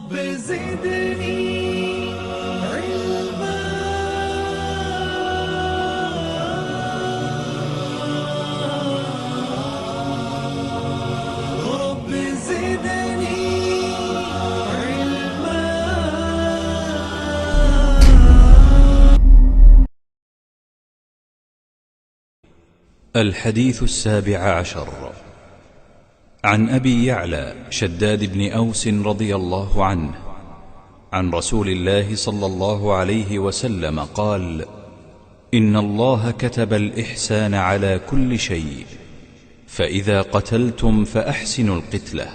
رب زدني علما رب زدني علما. الحديث 17 عن أبي يعلى شداد بن أوس رضي الله عنه عن رسول الله صلى الله عليه وسلم قال: إن الله كتب الإحسان على كل شيء، فإذا قتلتم فأحسنوا القتلة،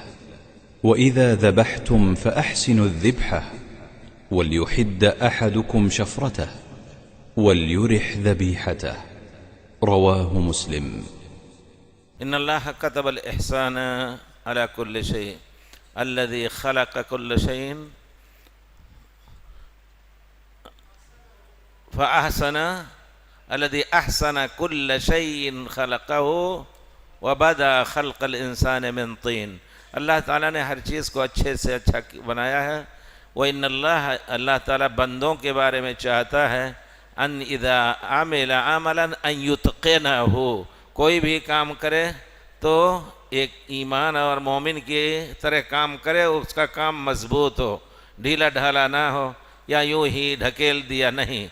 وإذا ذبحتم فأحسنوا الذبحة، وليحد أحدكم شفرته، وليرح ذبيحته. رواه مسلم. إن الله كتب الإحسان على كل شيء الذي خلق كل شيء فأحسن الذي أحسن كل شيء خلقه وبدأ خلق الإنسان من طين. اللہ تعالیٰ نے ہر چیز کو اچھے سے اچھا بنایا ہے. وَإِنَّ اللَّهَ اللہ تعالیٰ بندوں کے بارے میں چاہتا ہے ان اذا عمل عملا ان یتقنہ، کوئی بھی کام کرے تو ایک ایمان اور مومن کی طرح کام کرے، اس کا کام مضبوط ہو، ڈھیلا ڈھالا نہ ہو یا یوں ہی ڈھکیل دیا نہیں.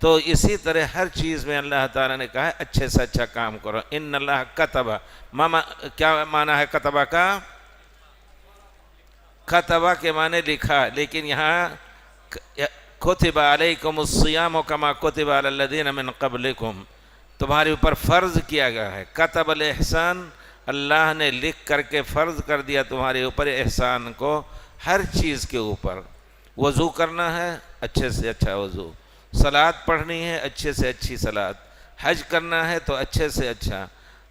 تو اسی طرح ہر چیز میں اللہ تعالیٰ نے کہا ہے اچھے سے اچھا کام کرو. ان اللہ کتبہ، کیا معنی ہے کتبہ کا؟ کتبہ کے معنی لکھا، لیکن یہاں کتب علیکم الصیام کما کتب علی الذین من قبلکم، تمہارے اوپر فرض کیا گیا ہے. کتب الاحسان، اللہ نے لکھ کر کے فرض کر دیا تمہارے اوپر احسان کو ہر چیز کے اوپر. وضو کرنا ہے اچھے سے اچھا وضو، صلاۃ پڑھنی ہے اچھے سے اچھی صلاۃ، حج کرنا ہے تو اچھے سے اچھا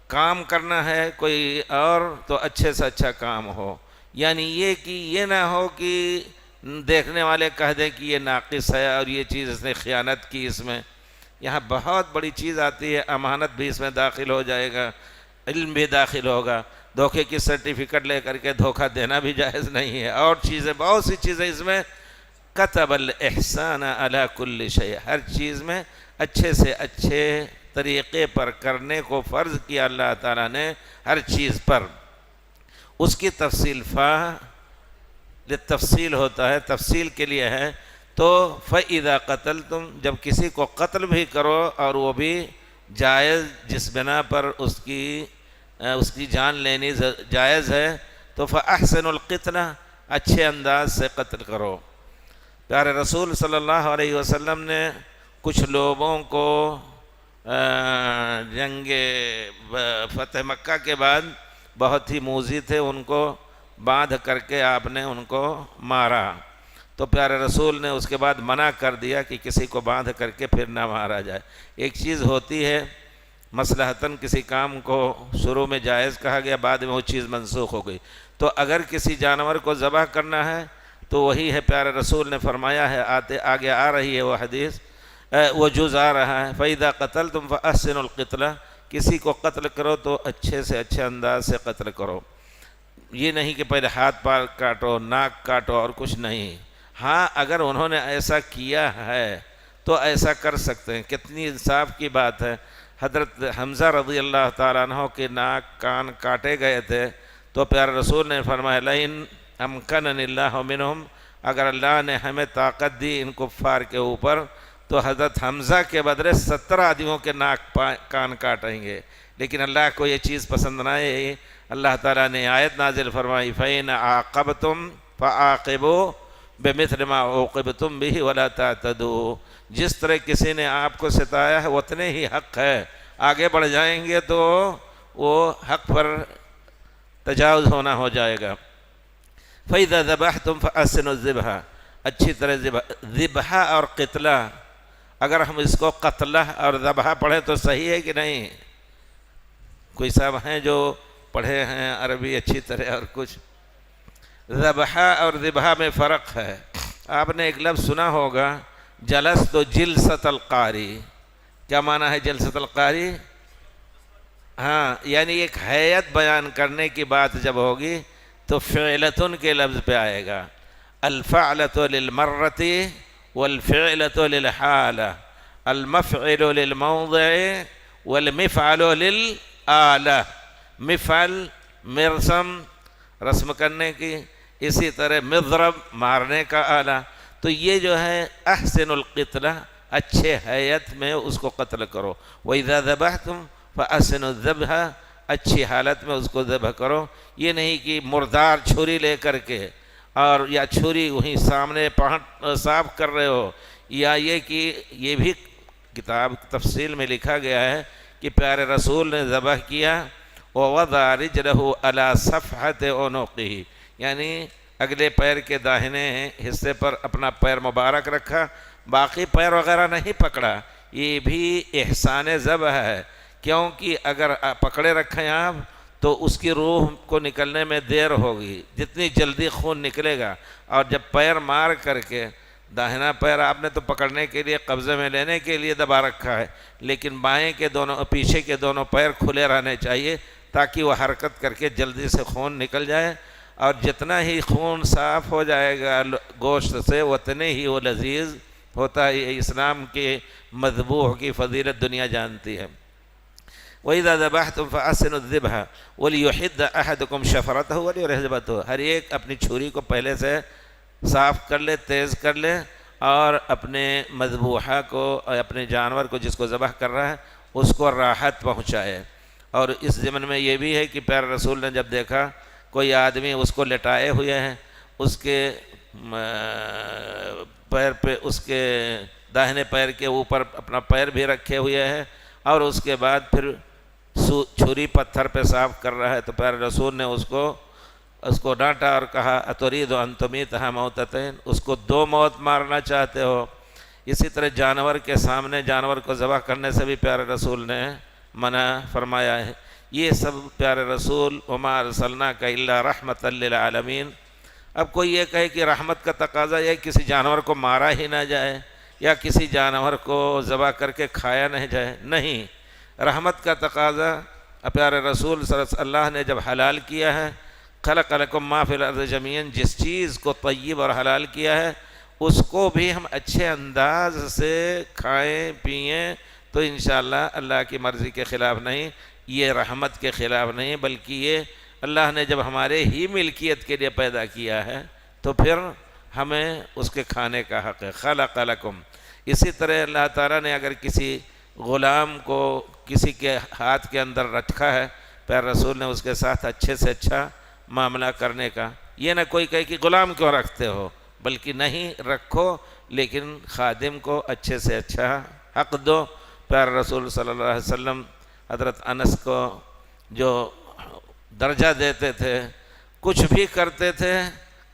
کام کرنا ہے کوئی اور تو اچھے سے اچھا کام ہو. یعنی یہ نہ ہو کہ دیکھنے والے کہہ دیں کہ یہ ناقص ہے اور یہ چیز اس نے خیانت کی. اس میں یہاں بہت بڑی چیز آتی ہے، امانت بھی اس میں داخل ہو جائے گا، علم بھی داخل ہوگا. دھوکے کی سرٹیفکیٹ لے کر کے دھوکہ دینا بھی جائز نہیں ہے، اور چیزیں بہت سی چیزیں اس میں. کتب الاحسان علی کل شیء، ہر چیز میں اچھے سے اچھے طریقے پر کرنے کو فرض کیا اللہ تعالیٰ نے ہر چیز پر. اس کی تفصیل تفصیل ہوتا ہے، تفصیل کے لیے ہے. تو فَإِذَا قَتَلْتُمْ، جب کسی کو قتل بھی کرو اور وہ بھی جائز، جس بنا پر اس کی جان لینی جائز ہے، تو فَأَحْسِنُوا الْقِتْلَةَ، اچھے انداز سے قتل کرو. پیارے رسول صلی اللہ علیہ وسلم نے کچھ لوگوں کو جنگ فتح مکہ کے بعد بہت ہی موذی تھے، ان کو باندھ کر کے آپ نے ان کو مارا. تو پیارے رسول نے اس کے بعد منع کر دیا کہ کسی کو باندھ کر کے پھر نہ مارا جائے. ایک چیز ہوتی ہے مصلحتاً کسی کام کو شروع میں جائز کہا گیا، بعد میں وہ چیز منسوخ ہو گئی. تو اگر کسی جانور کو ذبح کرنا ہے تو وہی ہے پیارے رسول نے فرمایا ہے، آگے آ رہی ہے وہ حدیث، وہ جز آ رہا ہے. فَإِذَا قَتَلْتُمْ فَأَحْسِنُوا الْقِتْلَةَ، کسی کو قتل کرو تو اچھے سے اچھے انداز سے قتل کرو. یہ نہیں کہ پہلے ہاتھ پار کاٹو، ناک کاٹو اور کچھ نہیں. ہاں اگر انہوں نے ایسا کیا ہے تو ایسا کر سکتے ہیں. کتنی انصاف کی بات ہے. حضرت حمزہ رضی اللہ تعالیٰ عنہ کے ناک کان کاٹے گئے تھے تو پیارے رسول نے فرمایا لئن امکننی اللہ منہم، اگر اللہ نے ہمیں طاقت دی ان کفار کے اوپر تو حضرت حمزہ کے بدلے 70 آدمیوں کے ناک کان کاٹیں گے. لیکن اللہ کو یہ چیز پسند نہ آئی. اللہ تعالیٰ نے آیت نازل فرمائی فَإِنْ عَاقَبْتُمْ فَعَاقِبُوا بِمِثْلِ مَا عُوقِبْتُمْ بِهِ وَلَا تَعْتَدُوا، جس طرح کسی نے آپ کو ستایا ہے اتنے ہی حق ہے. آگے بڑھ جائیں گے تو وہ حق پر تجاوز ہونا ہو جائے گا. فَإِذَا ذَبَحْتُمْ فَأَحْسِنُوا الذِّبْحَ، اچھی طرح ذبح اور قتلہ، اگر ہم اس کو قتلہ اور ذبح پڑھیں تو صحیح ہے کہ نہیں؟ کوئی صاحب ہیں جو پڑھے ہیں عربی اچھی طرح اور کچھ. ذبح اور ذبح میں فرق ہے. آپ نے ایک لفظ سنا ہوگا جلست جلست القاری. کیا معنی ہے جلست القاری؟ ہاں یعنی ایک حیت بیان کرنے کی بات جب ہوگی تو فعلتن کے لفظ پہ آئے گا. الفعلة للمرة والفعلة للحالة، المفعل للموضع والمفعل للآلة، مفعل مرسم رسم کرنے کی، اسی طرح مضرب مارنے کا آلہ. تو یہ جو ہے احسن القتلہ، اچھے حیت میں اس کو قتل کرو. وَإِذَا ذَبَحْتُمْ فَأَحْسِنُوا الذَّبْحَ، اچھی حالت میں اس کو ذبح کرو. یہ نہیں کہ مردار چھری لے کر کے اور یا چھری وہیں سامنے صاف کر رہے ہو، یا یہ کہ یہ بھی کتاب تفصیل میں لکھا گیا ہے کہ پیارے رسول نے ذبح کیا وَوَضَعَ رِجْلَهُ عَلَى صَفْحَةِ عُنُقِهِ، یعنی اگلے پیر کے داہنے حصے پر اپنا پیر مبارک رکھا، باقی پیر وغیرہ نہیں پکڑا. یہ بھی احسان ذبح ہے، کیونکہ اگر پکڑے رکھیں آپ تو اس کی روح کو نکلنے میں دیر ہوگی، جتنی جلدی خون نکلے گا. اور جب پیر مار کر کے، داہنا پیر آپ نے تو پکڑنے کے لیے قبضے میں لینے کے لیے دبا رکھا ہے، لیکن بائیں کے دونوں پیچھے کے دونوں پیر کھلے رہنے چاہیے تاکہ وہ حرکت کر کے جلدی سے خون نکل جائے. اور جتنا ہی خون صاف ہو جائے گا گوشت سے اتنے ہی وہ لذیذ ہوتا ہے. اسلام کے مذبوح کی فضیلت دنیا جانتی ہے. وَإِذَا ذَبَحْتُمْ فَأَحْسِنُوا الذِّبْحَ وَلْيُحِدَّ أَحَدُكُمْ شَفْرَتَهُ وَلْيُرِحْ. ہر ایک اپنی چھری کو پہلے سے صاف کر لے، تیز کر لے، اور اپنے مذبوحہ کو، اپنے جانور کو جس کو ذبح کر رہا ہے اس کو راحت پہنچائے. اور اس ضمن میں یہ بھی ہے کہ پیارے رسول نے جب دیکھا کوئی آدمی اس کو لٹائے ہوئے ہیں، اس کے پیر پہ، اس کے داہنے پیر کے اوپر اپنا پیر بھی رکھے ہوئے ہیں، اور اس کے بعد پھر چھری پتھر پہ صاف کر رہا ہے، تو پیارے رسول نے اس کو ڈانٹا اور کہا اتريد ان تميتها موتتين، اس کو دو موت مارنا چاہتے ہو. اسی طرح جانور کے سامنے جانور کو ذبح کرنے سے بھی پیارے رسول نے منع فرمایا ہے. یہ سب پیارے رسول وما ارسلناک الا رحمۃ للعالمین. اب کوئی یہ کہے کہ رحمت کا تقاضا یہ کسی جانور کو مارا ہی نہ جائے یا کسی جانور کو ذبح کر کے کھایا نہ جائے، نہیں، رحمت کا تقاضا پیارے رسول صلی اللہ علیہ وسلم اللہ نے جب حلال کیا ہے، خلق لکم ما فی الارض جمیعا، جس چیز کو طیب اور حلال کیا ہے اس کو بھی ہم اچھے انداز سے کھائیں پئیں تو انشاءاللہ اللہ کی مرضی کے خلاف نہیں، یہ رحمت کے خلاف نہیں، بلکہ یہ اللہ نے جب ہمارے ہی ملکیت کے لیے پیدا کیا ہے تو پھر ہمیں اس کے کھانے کا حق ہے. خلق لکم. اسی طرح اللہ تعالیٰ نے اگر کسی غلام کو کسی کے ہاتھ کے اندر رکھا ہے، پیارے رسول نے اس کے ساتھ اچھے سے اچھا معاملہ کرنے کا. یہ نہ کوئی کہے کہ غلام کیوں رکھتے ہو، بلکہ نہیں، رکھو لیکن خادم کو اچھے سے اچھا حق دو. پیارے رسول صلی اللہ علیہ وسلم حضرت انس کو جو درجہ دیتے تھے، کچھ بھی کرتے تھے،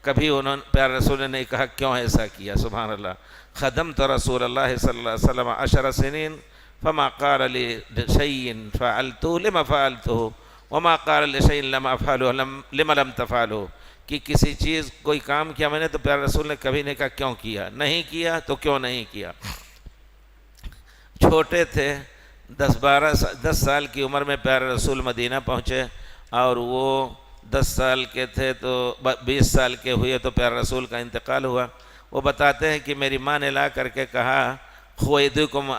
کبھی انہوں نے پیارے رسول نے نہیں کہا کیوں ایسا کیا. سبحان اللہ. خدمت رسول اللہ صلی اللہ علیہ وسلم 10 سنین فما قال لي شيء فعلته لما فعلته وما قال لي شيء لما افعله لما لم تفعله. کہ کسی چیز کوئی کام کیا میں نے تو پیارے رسول نے کبھی نہیں کہا کیوں کیا، نہیں کیا تو کیوں نہیں کیا. چھوٹے تھے، 10 سال کی عمر میں پیارے رسول مدینہ پہنچے، اور وہ 10 سال کے تھے تو 20 سال کے ہوئے تو پیارے رسول کا انتقال ہوا. وہ بتاتے ہیں کہ میری ماں نے لا کر کے کہا خویدمکم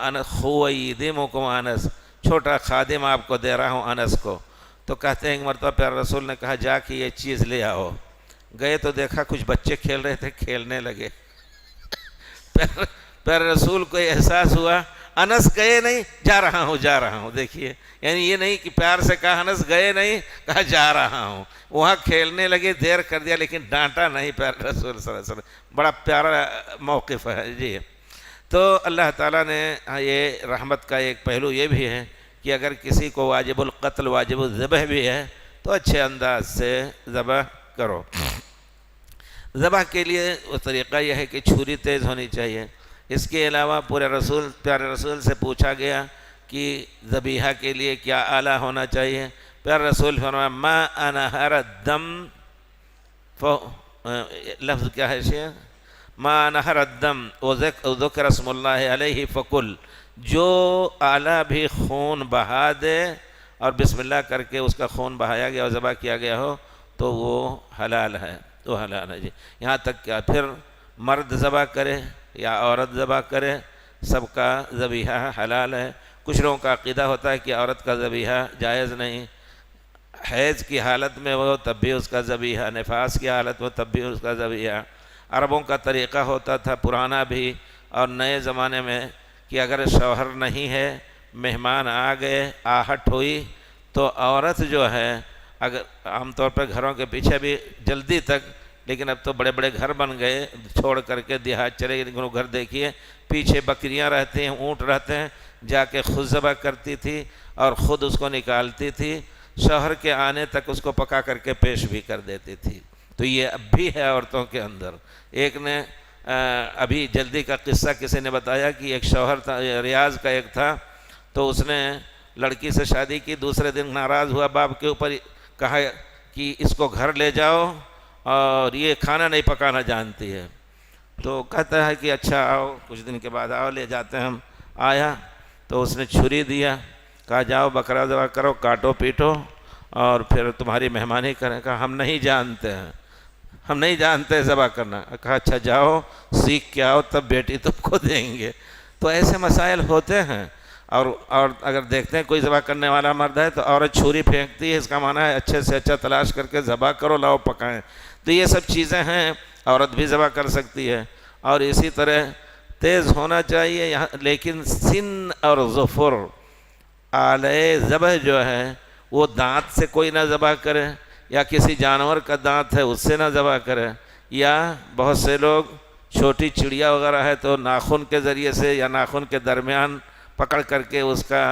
انس، چھوٹا خادم آپ کو دے رہا ہوں انس کو. تو کہتے ہیں ایک مرتبہ پیارے رسول نے کہا جا کے یہ چیز لے آؤ. گئے تو دیکھا کچھ بچے کھیل رہے تھے، کھیلنے لگے. پیارے رسول کو احساس ہوا، انس گئے نہیں، جا رہا ہوں. دیکھیے، یعنی یہ نہیں کہ پیار سے کہا انس گئے نہیں، کہا جا رہا ہوں. وہاں کھیلنے لگے، دیر کر دیا لیکن ڈانٹا نہیں پیارے رسول صلی اللہ علیہ وسلم. بڑا پیارا موقف ہے جی. تو اللہ تعالیٰ نے یہ رحمت کا ایک پہلو یہ بھی ہے کہ اگر کسی کو واجب القتل واجب الذبح بھی ہے تو اچھے انداز سے ذبح کرو. ذبح کے لیے وہ طریقہ یہ ہے کہ چھری تیز ہونی چاہیے. اس کے علاوہ پیارے رسول سے پوچھا گیا کہ ذبیحہ کے لیے کیا آلہ ہونا چاہیے. پیارے رسول فرمایا ما انہر الدم، لفظ کیا ہے شیخ؟ ما انہر الدم وذکر اسم اللہ علیہ فکل، جو آلہ بھی خون بہا دے اور بسم اللہ کر کے اس کا خون بہایا گیا اور ذبح کیا گیا ہو تو وہ حلال ہے، تو حلال ہے جی. یہاں تک کہ پھر مرد ذبح کرے یا عورت ذبح کرے سب کا ذبیحہ حلال ہے. کچھ لوگوں کا عقیدہ ہوتا ہے کہ عورت کا ذبیحہ جائز نہیں، حیض کی حالت میں وہ تب بھی اس کا ذبیحہ، نفاس کی حالت میں تب بھی اس کا ذبیحہ. عربوں کا طریقہ ہوتا تھا پرانا بھی اور نئے زمانے میں کہ اگر شوہر نہیں ہے، مہمان آ گئے، آہٹ ہوئی تو عورت جو ہے، اگر عام طور پر گھروں کے پیچھے بھی جلدی تک، لیکن اب تو بڑے بڑے گھر بن گئے چھوڑ کر کے دیہات چلے گئے، لیکن وہ گھر دیکھیے پیچھے بکریاں رہتی ہیں، اونٹ رہتے ہیں، جا کے خود ذبح کرتی تھی اور خود اس کو نکالتی تھی، شوہر کے آنے تک اس کو پکا کر کے پیش بھی کر دیتی تھی. تو یہ اب بھی ہے عورتوں کے اندر. ایک نے ابھی جلدی کا قصہ کسی نے بتایا کہ ایک شوہر تھا، ریاض کا ایک تھا، تو اس نے لڑکی سے شادی کی، دوسرے دن ناراض ہوا باپ کے اوپر، کہا کہ اس کو گھر لے جاؤ اور یہ کھانا نہیں پکانا جانتی ہے. تو کہتا ہے کہ اچھا آؤ، کچھ دن کے بعد آؤ، لے جاتے ہیں ہم. آیا تو اس نے چھری دیا، کہا جاؤ بکرا ذبح کرو، کاٹو پیٹو اور پھر تمہاری مہمانی کریں. کہا ہم نہیں جانتے ہیں، ہم نہیں جانتے ذبح کرنا. کہا اچھا جاؤ سیکھ کے آؤ تب بیٹی تم کو دیں گے. تو ایسے مسائل ہوتے ہیں. اور اگر دیکھتے ہیں کوئی ذبح کرنے والا مرد ہے تو عورت چھری پھینکتی ہے، اس کا معنی ہے اچھے سے اچھا تلاش کر کے ذبح کرو، لاؤ پکائیں. تو یہ سب چیزیں ہیں، عورت بھی ذبح کر سکتی ہے. اور اسی طرح تیز ہونا چاہیے یہاں، لیکن سن اور ظفر آلے ذبح جو ہے وہ دانت سے کوئی نہ ذبح کرے، یا کسی جانور کا دانت ہے اس سے نہ ذبح کرے، یا بہت سے لوگ چھوٹی چڑیا وغیرہ ہے تو ناخن کے ذریعے سے یا ناخن کے درمیان پکڑ کر کے اس کا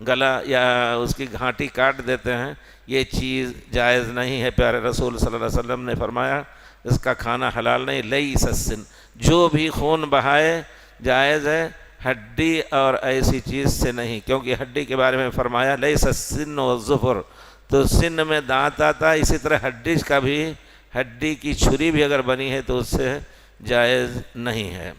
گلا یا اس کی گھانٹی کاٹ دیتے ہیں. یہ چیز جائز نہیں ہے. پیارے رسول صلی اللہ علیہ وسلم نے فرمایا اس کا کھانا حلال نہیں. لیس السن، جو بھی خون بہائے جائز ہے، ہڈی اور ایسی چیز سے نہیں، کیونکہ ہڈی کے بارے میں فرمایا لیس السن والظفر، تو سن میں دانت آتا ہے. اسی طرح ہڈی کا بھی، ہڈی کی چھری بھی اگر بنی ہے تو اس سے جائز نہیں ہے.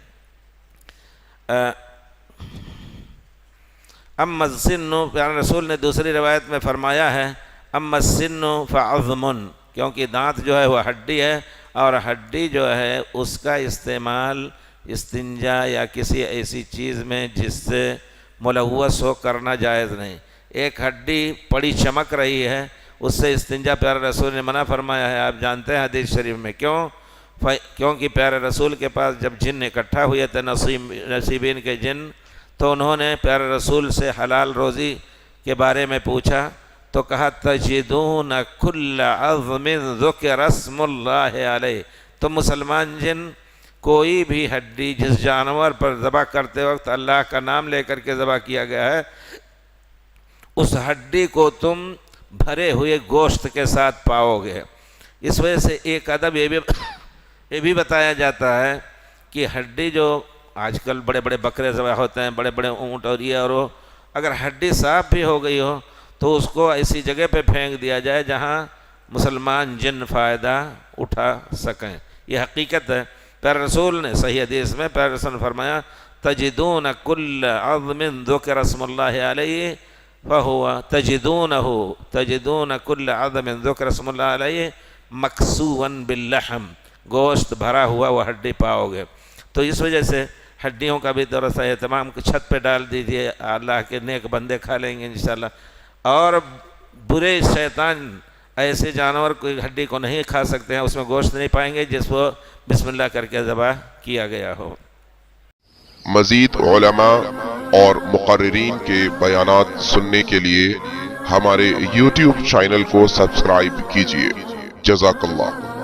اما السن، پیارے رسول نے دوسری روایت میں فرمایا ہے اما السن فعظم، کیونکہ دانت جو ہے وہ ہڈی ہے، اور ہڈی جو ہے اس کا استعمال استنجا یا کسی ایسی چیز میں جس سے ملوث ہو کرنا جائز نہیں. ایک ہڈی پڑی چمک رہی ہے، اس سے استنجا پیارے رسول نے منع فرمایا ہے. آپ جانتے ہیں حدیث شریف میں کیونکہ پیارے رسول کے پاس جب جن اکٹھا ہوئے تھے، نصیبین کے جن، تو انہوں نے پیارے رسول سے حلال روزی کے بارے میں پوچھا تو کہا تجدون کل عظم ذکر اسم اللہ علیہ. تو مسلمان جن کوئی بھی ہڈی جس جانور پر ذبح کرتے وقت اللہ کا نام لے کر کے ذبح کیا گیا ہے، اس ہڈی کو تم بھرے ہوئے گوشت کے ساتھ پاؤ گے. اس وجہ سے ایک ادب یہ بھی بتایا جاتا ہے کہ ہڈی جو آج کل بڑے بڑے بکرے ذبح ہوتے ہیں، بڑے بڑے اونٹ اور یہ اور وہ، اگر ہڈی صاف بھی ہو گئی ہو تو اس کو ایسی جگہ پہ پھینک دیا جائے جہاں مسلمان جن فائدہ اٹھا سکیں. یہ حقیقت ہے. پیارے رسول نے صحیح حدیث میں پیارے رسول نے فرمایا تجدون کل عظم ذکر اسم اللہ علیہ فہو تجدون کل عظم ذکر اسم اللہ علیہ مکسوا باللحم، گوشت بھرا ہوا وہ ہڈی پاؤ گے. تو اس وجہ سے ہڈیوں کا بھی تھوڑا سا اہتمام چھت پہ ڈال دیجئے، اللہ کے نیک بندے کھا لیں گے انشاءاللہ. اور برے شیطان ایسے جانور کوئی ہڈی کو نہیں کھا سکتے ہیں، اس میں گوشت نہیں پائیں گے جس کو بسم اللہ کر کے ذبح کیا گیا ہو. مزید علماء اور مقررین کے بیانات سننے کے لیے ہمارے YouTube چینل کو سبسکرائب کیجیے. جزاک اللہ.